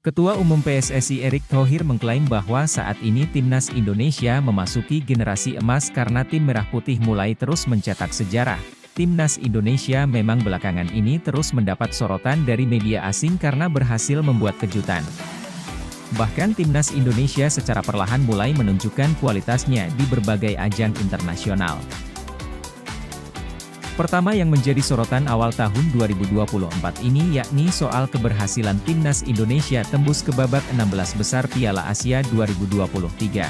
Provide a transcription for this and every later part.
Ketua Umum PSSI Erick Thohir mengklaim bahwa saat ini Timnas Indonesia memasuki generasi emas karena tim Merah Putih mulai terus mencetak sejarah. Timnas Indonesia memang belakangan ini terus mendapat sorotan dari media asing karena berhasil membuat kejutan. Bahkan Timnas Indonesia secara perlahan mulai menunjukkan kualitasnya di berbagai ajang internasional. Pertama yang menjadi sorotan awal tahun 2024 ini yakni soal keberhasilan Timnas Indonesia tembus ke babak 16 besar Piala Asia 2023.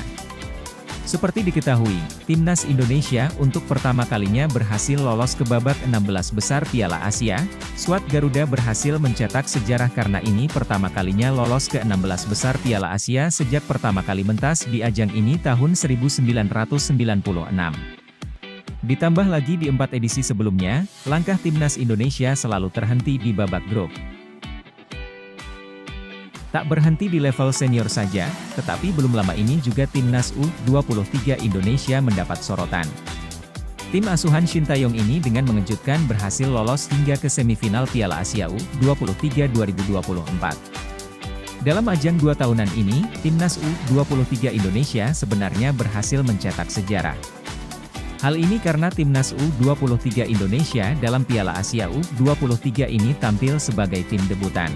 Seperti diketahui, Timnas Indonesia untuk pertama kalinya berhasil lolos ke babak 16 besar Piala Asia. Skuad Garuda berhasil mencetak sejarah karena ini pertama kalinya lolos ke 16 besar Piala Asia sejak pertama kali mentas di ajang ini tahun 1996. Ditambah lagi di 4 edisi sebelumnya, langkah Timnas Indonesia selalu terhenti di babak grup. Tak berhenti di level senior saja, tetapi belum lama ini juga Timnas U23 Indonesia mendapat sorotan. Tim asuhan Shin Tae-yong ini dengan mengejutkan berhasil lolos hingga ke semifinal Piala Asia U23 2024. Dalam ajang 2 tahunan ini, Timnas U23 Indonesia sebenarnya berhasil mencetak sejarah. Hal ini karena Timnas U23 Indonesia dalam Piala Asia U23 ini tampil sebagai tim debutan.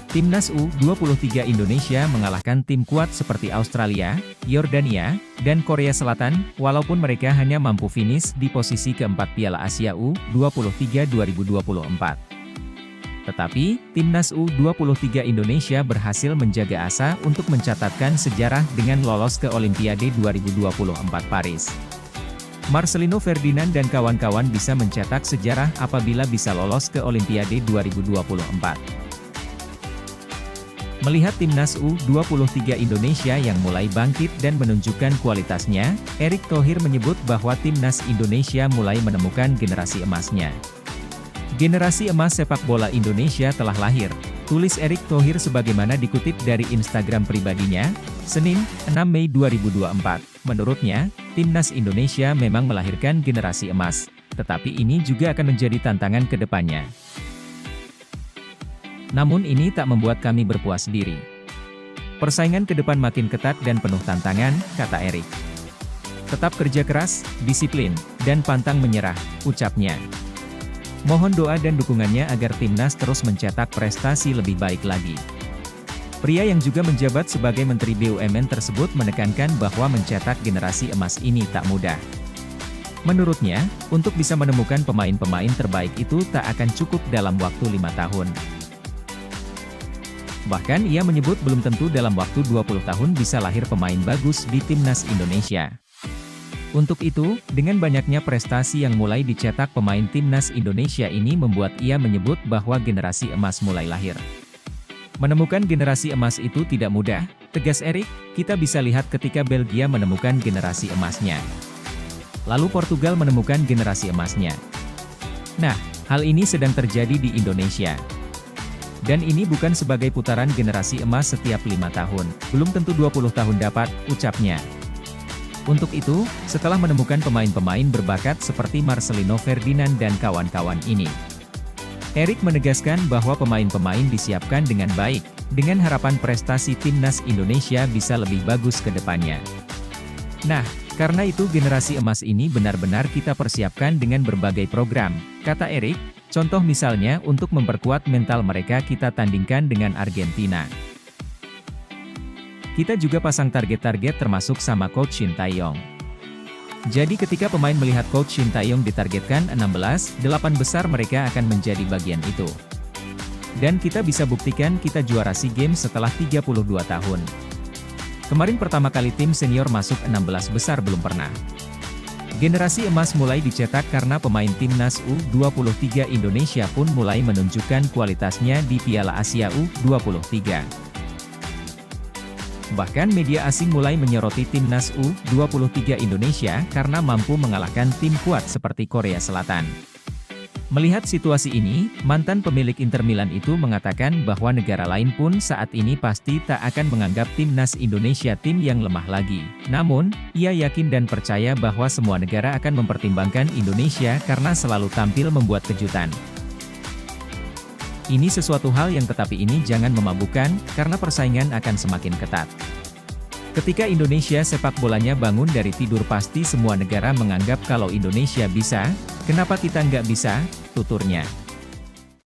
Timnas U23 Indonesia mengalahkan tim kuat seperti Australia, Yordania, dan Korea Selatan, walaupun mereka hanya mampu finish di posisi keempat Piala Asia U23 2024. Tetapi, Timnas U23 Indonesia berhasil menjaga asa untuk mencatatkan sejarah dengan lolos ke Olimpiade 2024 Paris. Marcelino Ferdinand dan kawan-kawan bisa mencetak sejarah apabila bisa lolos ke Olimpiade 2024. Melihat Timnas U23 Indonesia yang mulai bangkit dan menunjukkan kualitasnya, Erick Thohir menyebut bahwa Timnas Indonesia mulai menemukan generasi emasnya. Generasi emas sepak bola Indonesia telah lahir, tulis Erick Thohir sebagaimana dikutip dari Instagram pribadinya, Senin, 6 Mei 2024. Menurutnya, Timnas Indonesia memang melahirkan generasi emas, tetapi ini juga akan menjadi tantangan ke depannya. Namun ini tak membuat kami berpuas diri. Persaingan ke depan makin ketat dan penuh tantangan, kata Erick. Tetap kerja keras, disiplin, dan pantang menyerah, ucapnya. Mohon doa dan dukungannya agar Timnas terus mencetak prestasi lebih baik lagi. Pria yang juga menjabat sebagai Menteri BUMN tersebut menekankan bahwa mencetak generasi emas ini tak mudah. Menurutnya, untuk bisa menemukan pemain-pemain terbaik itu tak akan cukup dalam waktu 5 tahun. Bahkan ia menyebut belum tentu dalam waktu 20 tahun bisa lahir pemain bagus di Timnas Indonesia. Untuk itu, dengan banyaknya prestasi yang mulai dicetak pemain Timnas Indonesia ini membuat ia menyebut bahwa generasi emas mulai lahir. Menemukan generasi emas itu tidak mudah, tegas Erick, kita bisa lihat ketika Belgia menemukan generasi emasnya. Lalu Portugal menemukan generasi emasnya. Nah, hal ini sedang terjadi di Indonesia. Dan ini bukan sebagai putaran generasi emas setiap 5 tahun, belum tentu 20 tahun dapat, ucapnya. Untuk itu, setelah menemukan pemain-pemain berbakat seperti Marcelino Ferdinand dan kawan-kawan ini, Erick menegaskan bahwa pemain-pemain disiapkan dengan baik, dengan harapan prestasi Timnas Indonesia bisa lebih bagus ke depannya. Nah, karena itu generasi emas ini benar-benar kita persiapkan dengan berbagai program, kata Erick, contoh misalnya untuk memperkuat mental mereka kita tandingkan dengan Argentina. Kita juga pasang target-target termasuk sama Coach Shin Tae-yong. Jadi ketika pemain melihat Coach Shin Tae-yong ditargetkan 16, 8 besar mereka akan menjadi bagian itu. Dan kita bisa buktikan kita juara SEA Games setelah 32 tahun. Kemarin pertama kali tim senior masuk 16 besar belum pernah. Generasi emas mulai dicetak karena pemain Timnas U23 Indonesia pun mulai menunjukkan kualitasnya di Piala Asia U23. Bahkan media asing mulai menyoroti Timnas U23 Indonesia karena mampu mengalahkan tim kuat seperti Korea Selatan. Melihat situasi ini, mantan pemilik Inter Milan itu mengatakan bahwa negara lain pun saat ini pasti tak akan menganggap Timnas Indonesia tim yang lemah lagi. Namun, ia yakin dan percaya bahwa semua negara akan mempertimbangkan Indonesia karena selalu tampil membuat kejutan. Ini sesuatu hal yang tetapi ini jangan memabukkan, karena persaingan akan semakin ketat. Ketika Indonesia sepak bolanya bangun dari tidur pasti semua negara menganggap kalau Indonesia bisa, kenapa kita nggak bisa, tuturnya.